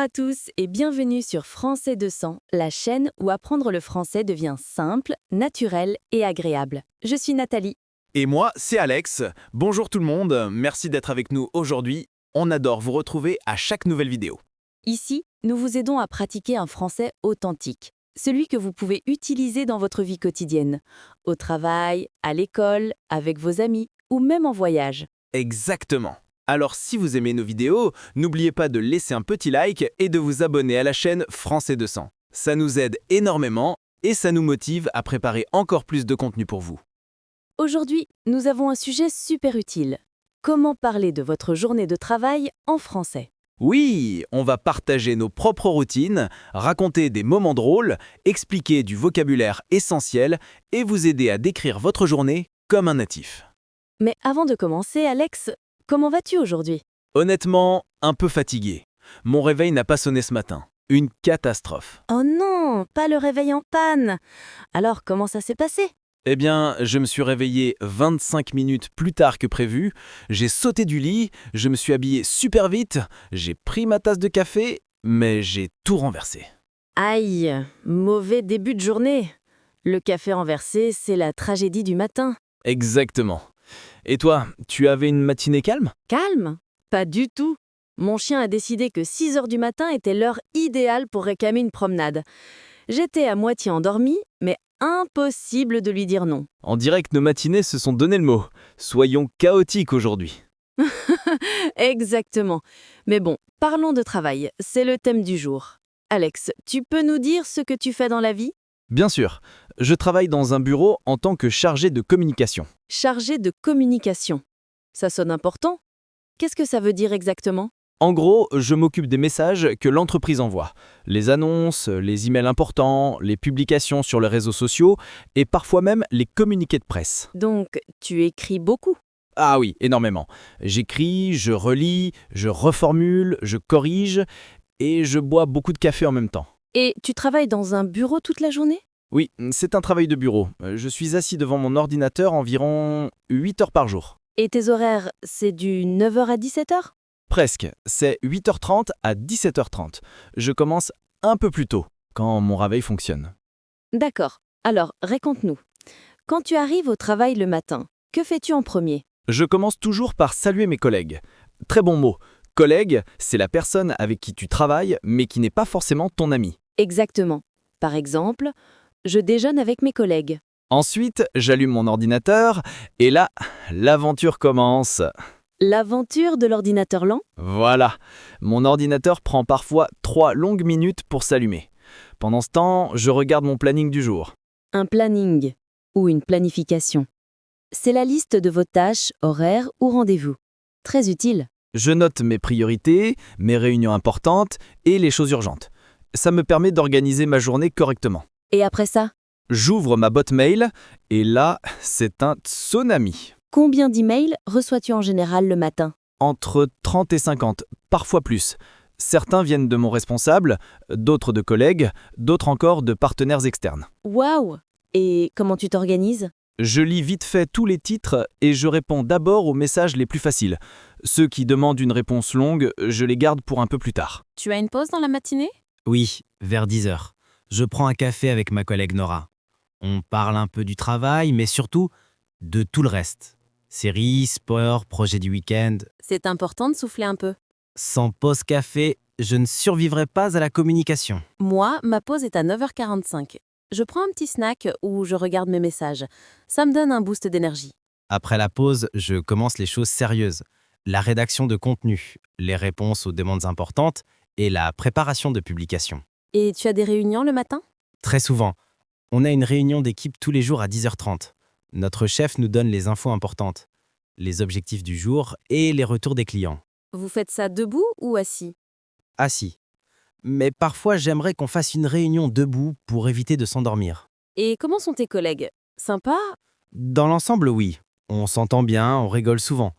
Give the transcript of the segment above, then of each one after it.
à tous et bienvenue sur Français 200, la chaîne où apprendre le français devient simple, naturel et agréable. Je suis Nathalie. Et moi, c'est Alex. Bonjour tout le monde, merci d'être avec nous aujourd'hui. On adore vous retrouver à chaque nouvelle vidéo. Ici, nous vous aidons à pratiquer un français authentique, celui que vous pouvez utiliser dans votre vie quotidienne, au travail, à l'école, avec vos amis ou même en voyage. Exactement. Alors si vous aimez nos vidéos, n'oubliez pas de laisser un petit like et de vous abonner à la chaîne Français 200. Ça nous aide énormément et ça nous motive à préparer encore plus de contenu pour vous. Aujourd'hui, nous avons un sujet super utile. Comment parler de votre journée de travail en français ? Oui, on va partager nos propres routines, raconter des moments drôles, expliquer du vocabulaire essentiel et vous aider à décrire votre journée comme un natif. Mais avant de commencer, Alex, comment vas-tu aujourd'hui ? Honnêtement, un peu fatigué. Mon réveil n'a pas sonné ce matin. Une catastrophe. Oh non, pas le réveil en panne. Alors, comment ça s'est passé ? Eh bien, je me suis réveillé 25 minutes plus tard que prévu, j'ai sauté du lit, je me suis habillé super vite, j'ai pris ma tasse de café, mais j'ai tout renversé. Aïe, mauvais début de journée. Le café renversé, c'est la tragédie du matin. Exactement. Et toi, tu avais une matinée calme ? Calme ? Pas du tout. Mon chien a décidé que 6 heures du matin était l'heure idéale pour réclamer une promenade. J'étais à moitié endormie, mais impossible de lui dire non. On dirait que nos matinées se sont donné le mot. Soyons chaotiques aujourd'hui. Exactement. Mais bon, parlons de travail, c'est le thème du jour. Alex, tu peux nous dire ce que tu fais dans la vie ? Bien sûr, je travaille dans un bureau en tant que chargé de communication. Chargé de communication. Ça sonne important ? Qu'est-ce que ça veut dire exactement ? En gros, je m'occupe des messages que l'entreprise envoie. Les annonces, les emails importants, les publications sur les réseaux sociaux et parfois même les communiqués de presse. Donc, tu écris beaucoup. Ah oui, énormément. J'écris, je relis, je reformule, je corrige et je bois beaucoup de café en même temps. Et tu travailles dans un bureau toute la journée ? Oui, c'est un travail de bureau. Je suis assis devant mon ordinateur environ 8 heures par jour. Et tes horaires, c'est du 9h à 17h ? Presque, c'est 8h30 à 17h30. Je commence un peu plus tôt, quand mon réveil fonctionne. D'accord. Alors, raconte-nous. Quand tu arrives au travail le matin, que fais-tu en premier ? Je commence toujours par saluer mes collègues. Très bon mot. Collègue, c'est la personne avec qui tu travailles, mais qui n'est pas forcément ton ami. Exactement. Par exemple, je déjeune avec mes collègues. Ensuite, j'allume mon ordinateur, et là, l'aventure commence. L'aventure de l'ordinateur lent ? Voilà, mon ordinateur prend parfois 3 longues minutes pour s'allumer. Pendant ce temps, je regarde mon planning du jour. Un planning ou une planification. C'est la liste de vos tâches, horaires ou rendez-vous. Très utile. Je note mes priorités, mes réunions importantes et les choses urgentes. Ça me permet d'organiser ma journée correctement. Et après ça ? J'ouvre ma boîte mail et là, c'est un tsunami. Combien d'emails reçois-tu en général le matin ? Entre 30 et 50, parfois plus. Certains viennent de mon responsable, d'autres de collègues, d'autres encore de partenaires externes. Waouh ! Et comment tu t'organises ? Je lis vite fait tous les titres et je réponds d'abord aux messages les plus faciles. Ceux qui demandent une réponse longue, je les garde pour un peu plus tard. Tu as une pause dans la matinée ? Oui, vers 10 heures. Je prends un café avec ma collègue Nora. On parle un peu du travail, mais surtout de tout le reste. Séries, sport, projets du week-end. C'est important de souffler un peu. Sans pause café, je ne survivrai pas à la communication. Moi, ma pause est à 9h45. Je prends un petit snack ou je regarde mes messages. Ça me donne un boost d'énergie. Après la pause, je commence les choses sérieuses. La rédaction de contenu, les réponses aux demandes importantes et la préparation de publications. Et tu as des réunions le matin ? Très souvent, on a une réunion d'équipe tous les jours à 10h30. Notre chef nous donne les infos importantes, les objectifs du jour et les retours des clients. Vous faites ça debout ou assis ? Assis. Mais parfois, j'aimerais qu'on fasse une réunion debout pour éviter de s'endormir. Et comment sont tes collègues ? Sympa ? Dans l'ensemble, oui. On s'entend bien, on rigole souvent.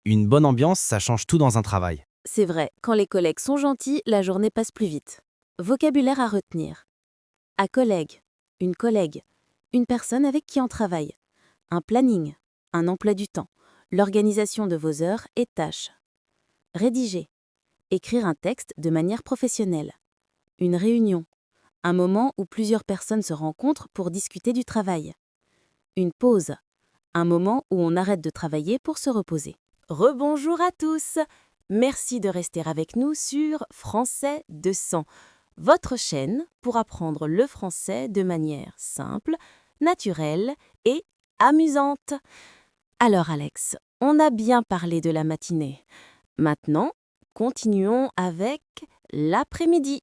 Une bonne ambiance, ça change tout dans un travail. C'est vrai, quand les collègues sont gentils, la journée passe plus vite. Vocabulaire à retenir. À collègue, une personne avec qui on travaille. Un planning, un emploi du temps, l'organisation de vos heures et tâches. Rédiger. écrire un texte de manière professionnelle. Une réunion, un moment où plusieurs personnes se rencontrent pour discuter du travail. Une pause, un moment où on arrête de travailler pour se reposer. Rebonjour à tous! Merci de rester avec nous sur Français 200, votre chaîne pour apprendre le français de manière simple, naturelle et amusante. Alors Alex, on a bien parlé de la matinée. Maintenant, continuons avec l'après-midi.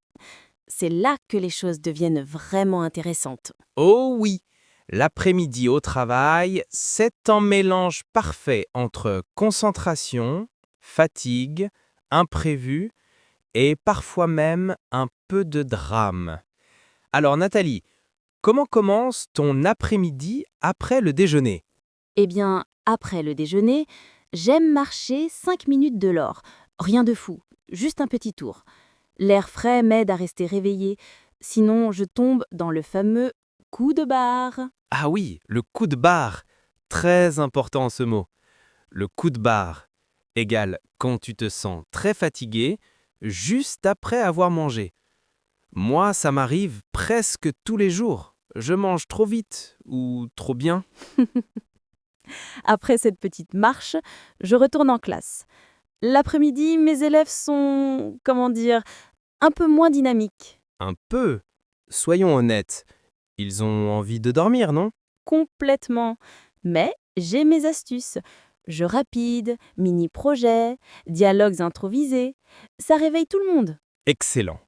C'est là que les choses deviennent vraiment intéressantes. Oh oui, l'après-midi au travail, c'est un mélange parfait entre concentration, fatigue, imprévu et parfois même un peu de drame. Alors Nathalie, comment commence ton après-midi après le déjeuner? Eh bien, après le déjeuner, j'aime marcher 5 minutes de l'or. Rien de fou, juste un petit tour. L'air frais m'aide à rester réveillée, sinon je tombe dans le fameux coup de barre. Ah oui, le coup de barre. Très important ce mot. Le coup de barre égale quand tu te sens très fatigué juste après avoir mangé. Moi, ça m'arrive presque tous les jours. Je mange trop vite ou trop bien. Après cette petite marche, je retourne en classe. L'après-midi, mes élèves sont, un peu moins dynamiques. Un peu. Soyons honnêtes. Ils ont envie de dormir, non? Complètement. Mais j'ai mes astuces. Jeux rapides, mini-projets, dialogues improvisés. Ça réveille tout le monde. Excellent.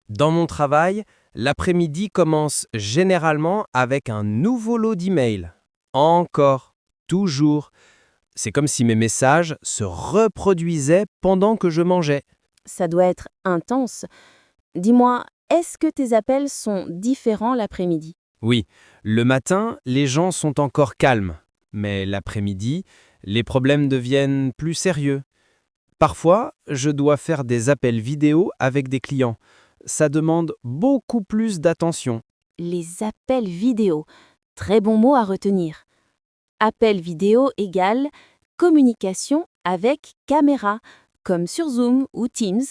Dans mon travail, l'après-midi commence généralement avec un nouveau lot d'emails. Encore, toujours. C'est comme si mes messages se reproduisaient pendant que je mangeais. Ça doit être intense. Dis-moi, est-ce que tes appels sont différents l'après-midi? Oui, le matin, les gens sont encore calmes. Mais l'après-midi, les problèmes deviennent plus sérieux. Parfois, je dois faire des appels vidéo avec des clients. Ça demande beaucoup plus d'attention. Les appels vidéo. Très bon mot à retenir. Appel vidéo égale communication avec caméra, comme sur Zoom ou Teams.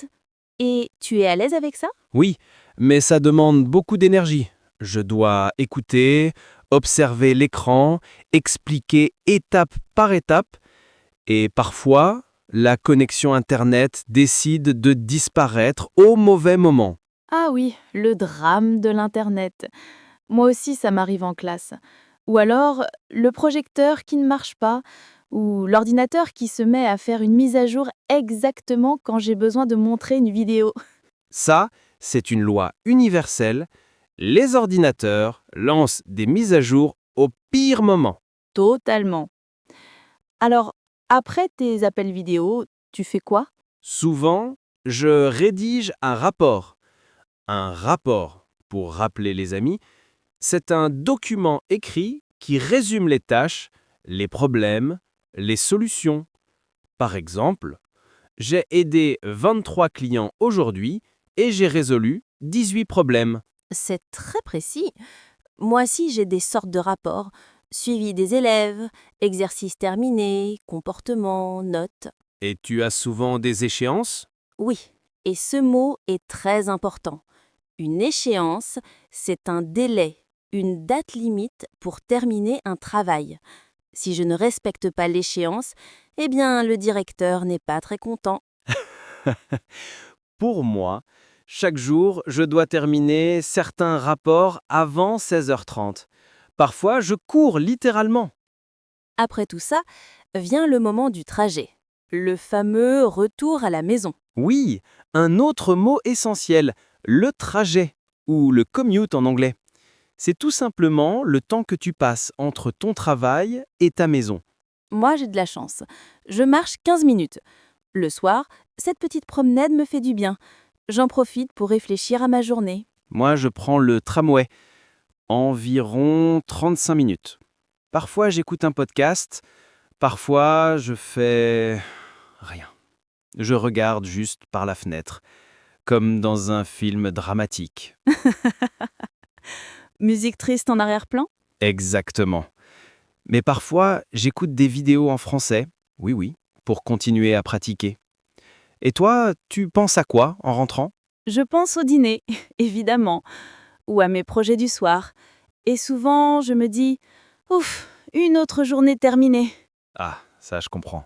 Et tu es à l'aise avec ça? Oui, mais ça demande beaucoup d'énergie. Je dois écouter, observer l'écran, expliquer étape par étape. Et parfois, la connexion Internet décide de disparaître au mauvais moment. Ah oui, le drame de l'Internet. Moi aussi, ça m'arrive en classe. Ou alors, le projecteur qui ne marche pas, ou l'ordinateur qui se met à faire une mise à jour exactement quand j'ai besoin de montrer une vidéo. Ça, c'est une loi universelle. Les ordinateurs lancent des mises à jour au pire moment. Totalement. Alors, après tes appels vidéo, tu fais quoi? Souvent, je rédige un rapport. Un rapport, pour rappeler les amis, c'est un document écrit qui résume les tâches, les problèmes, les solutions. Par exemple, j'ai aidé 23 clients aujourd'hui et j'ai résolu 18 problèmes. C'est très précis. Moi aussi, j'ai des sortes de rapports. Suivi des élèves, exercices terminés, comportements, notes. Et tu as souvent des échéances? Oui, et ce mot est très important. Une échéance, c'est un délai, une date limite pour terminer un travail. Si je ne respecte pas l'échéance, eh bien, le directeur n'est pas très content. Pour moi, chaque jour, je dois terminer certains rapports avant 16h30. Parfois, je cours littéralement. Après tout ça, vient le moment du trajet, le fameux retour à la maison. Oui, un autre mot essentiel, le trajet, ou le commute en anglais. C'est tout simplement le temps que tu passes entre ton travail et ta maison. Moi, j'ai de la chance. Je marche 15 minutes. Le soir, cette petite promenade me fait du bien. J'en profite pour réfléchir à ma journée. Moi, je prends le tramway, environ 35 minutes. Parfois, j'écoute un podcast, parfois, je fais rien. Je regarde juste par la fenêtre, comme dans un film dramatique. Musique triste en arrière-plan? Exactement. Mais parfois, j'écoute des vidéos en français, oui, pour continuer à pratiquer. Et toi, tu penses à quoi en rentrant? Je pense au dîner, évidemment, ou à mes projets du soir. Et souvent, je me dis, ouf, une autre journée terminée. Ah, ça je comprends.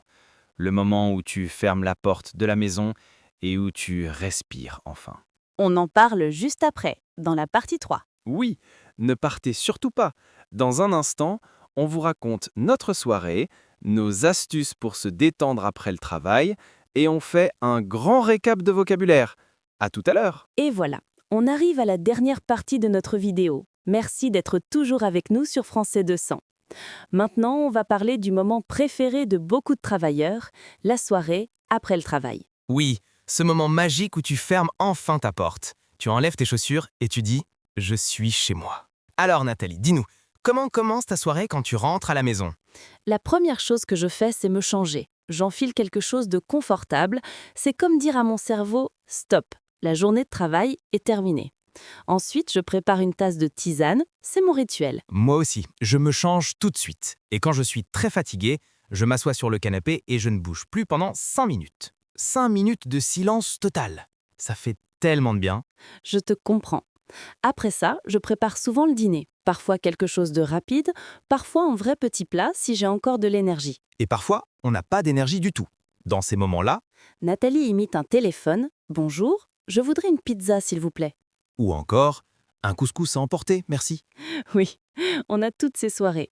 Le moment où tu fermes la porte de la maison et où tu respires enfin. On en parle juste après, dans la partie 3. Oui, ne partez surtout pas. Dans un instant, on vous raconte notre soirée, nos astuces pour se détendre après le travail et on fait un grand récap de vocabulaire. À tout à l'heure. Et voilà, on arrive à la dernière partie de notre vidéo. Merci d'être toujours avec nous sur Français 200. Maintenant, on va parler du moment préféré de beaucoup de travailleurs, la soirée après le travail. Oui, ce moment magique où tu fermes enfin ta porte. Tu enlèves tes chaussures et tu dis « Je suis chez moi ». Alors Nathalie, dis-nous, comment commence ta soirée quand tu rentres à la maison? La première chose que je fais, c'est me changer. J'enfile quelque chose de confortable. C'est comme dire à mon cerveau « Stop, la journée de travail est terminée ». Ensuite, je prépare une tasse de tisane. C'est mon rituel. Moi aussi, je me change tout de suite. Et quand je suis très fatigué, je m'assois sur le canapé et je ne bouge plus pendant 5 minutes. 5 minutes de silence total. Ça fait tellement de bien. Je te comprends. Après ça, je prépare souvent le dîner. Parfois quelque chose de rapide, parfois un vrai petit plat si j'ai encore de l'énergie. Et parfois, on n'a pas d'énergie du tout. Dans ces moments-là, Nathalie imite un téléphone. Bonjour, je voudrais une pizza s'il vous plaît. ou encore, un couscous à emporter, merci. Oui, on a toutes ces soirées.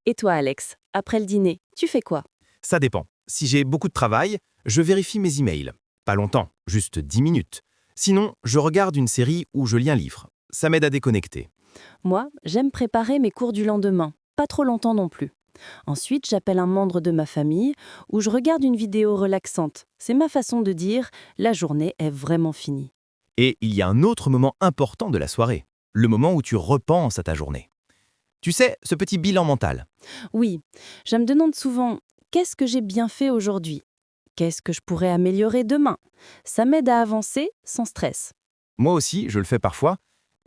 Et toi, Alex, après le dîner, tu fais quoi? Ça dépend. Si j'ai beaucoup de travail, je vérifie mes emails. Pas longtemps, juste 10 minutes. Sinon, je regarde une série ou je lis un livre. Ça m'aide à déconnecter. Moi, j'aime préparer mes cours du lendemain, pas trop longtemps non plus. Ensuite, j'appelle un membre de ma famille ou je regarde une vidéo relaxante. C'est ma façon de dire « la journée est vraiment finie ». Et il y a un autre moment important de la soirée, le moment où tu repenses à ta journée. Tu sais, ce petit bilan mental. Oui, je me demande souvent « qu'est-ce que j'ai bien fait aujourd'hui ?» Qu'est-ce que je pourrais améliorer demain? Ça m'aide à avancer sans stress. Moi aussi, je le fais parfois,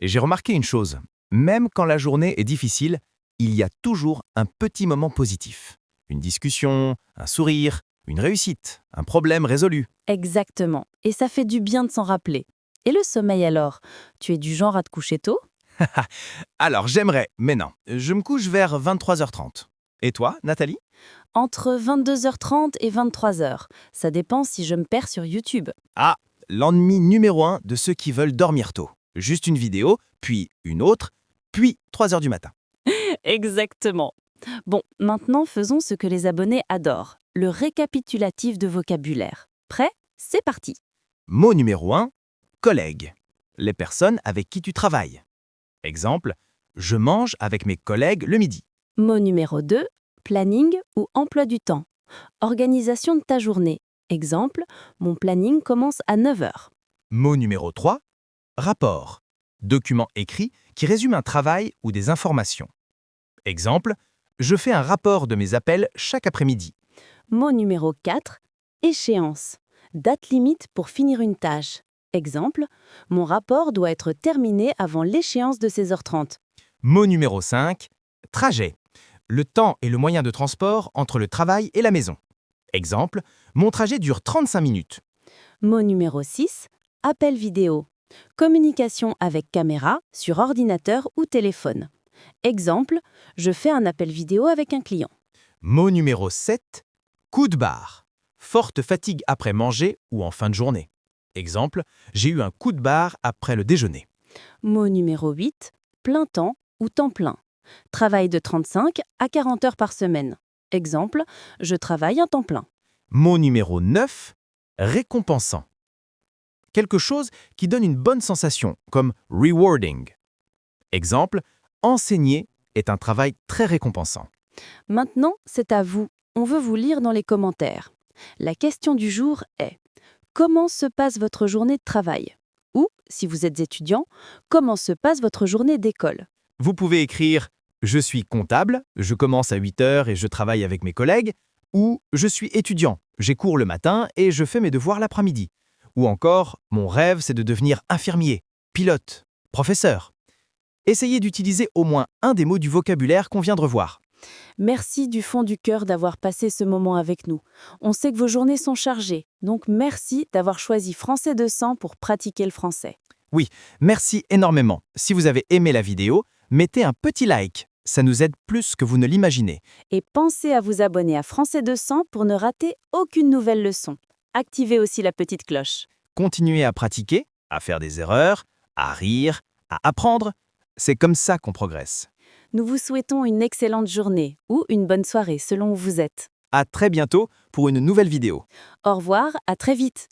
et j'ai remarqué une chose. Même quand la journée est difficile, il y a toujours un petit moment positif. Une discussion, un sourire, une réussite, un problème résolu. Exactement. Et ça fait du bien de s'en rappeler. Et le sommeil alors? Tu es du genre à te coucher tôt? Alors j'aimerais, mais non. Je me couche vers 23h30. Et toi, Nathalie? Entre 22h30 et 23h. Ça dépend si je me perds sur YouTube. Ah, l'ennemi numéro 1 de ceux qui veulent dormir tôt. Juste une vidéo, puis une autre, puis 3h du matin. Exactement. Bon, maintenant faisons ce que les abonnés adorent. Le récapitulatif de vocabulaire. Prêt? C'est parti. Mot numéro 1, collègue. Les personnes avec qui tu travailles. Exemple, je mange avec mes collègues le midi. Mot numéro 2, planning ou emploi du temps. Organisation de ta journée. Exemple, mon planning commence à 9h. Mot numéro 3, rapport. Document écrit qui résume un travail ou des informations. Exemple, je fais un rapport de mes appels chaque après-midi. Mot numéro 4, échéance. Date limite pour finir une tâche. Exemple, mon rapport doit être terminé avant l'échéance de 16h30. Mot numéro 5, trajet. Le temps et le moyen de transport entre le travail et la maison. Exemple, mon trajet dure 35 minutes. Mot numéro 6, appel vidéo. Communication avec caméra sur ordinateur ou téléphone. Exemple, je fais un appel vidéo avec un client. Mot numéro 7, coup de barre. Forte fatigue après manger ou en fin de journée. Exemple, j'ai eu un coup de barre après le déjeuner. Mot numéro 8, plein temps ou temps plein. Travail de 35 à 40 heures par semaine. Exemple, je travaille un temps plein. Mot numéro 9, récompensant. Quelque chose qui donne une bonne sensation, comme rewarding. Exemple, enseigner est un travail très récompensant. Maintenant, c'est à vous. On veut vous lire dans les commentaires. La question du jour est: comment se passe votre journée de travail? Ou, si vous êtes étudiant, comment se passe votre journée d'école? Vous pouvez écrire « Je suis comptable, je commence à 8h et je travaille avec mes collègues » ou « Je suis étudiant, j'ai cours le matin et je fais mes devoirs l'après-midi » ou encore « Mon rêve, c'est de devenir infirmier, pilote, professeur ». Essayez d'utiliser au moins un des mots du vocabulaire qu'on vient de revoir. Merci du fond du cœur d'avoir passé ce moment avec nous. On sait que vos journées sont chargées, donc merci d'avoir choisi Français 200 pour pratiquer le français. Merci énormément. Si vous avez aimé la vidéo, mettez un petit like. Ça nous aide plus que vous ne l'imaginez. Et pensez à vous abonner à Français 200 pour ne rater aucune nouvelle leçon. Activez aussi la petite cloche. Continuez à pratiquer, à faire des erreurs, à rire, à apprendre. C'est comme ça qu'on progresse. Nous vous souhaitons une excellente journée ou une bonne soirée selon où vous êtes. À très bientôt pour une nouvelle vidéo. Au revoir, à très vite.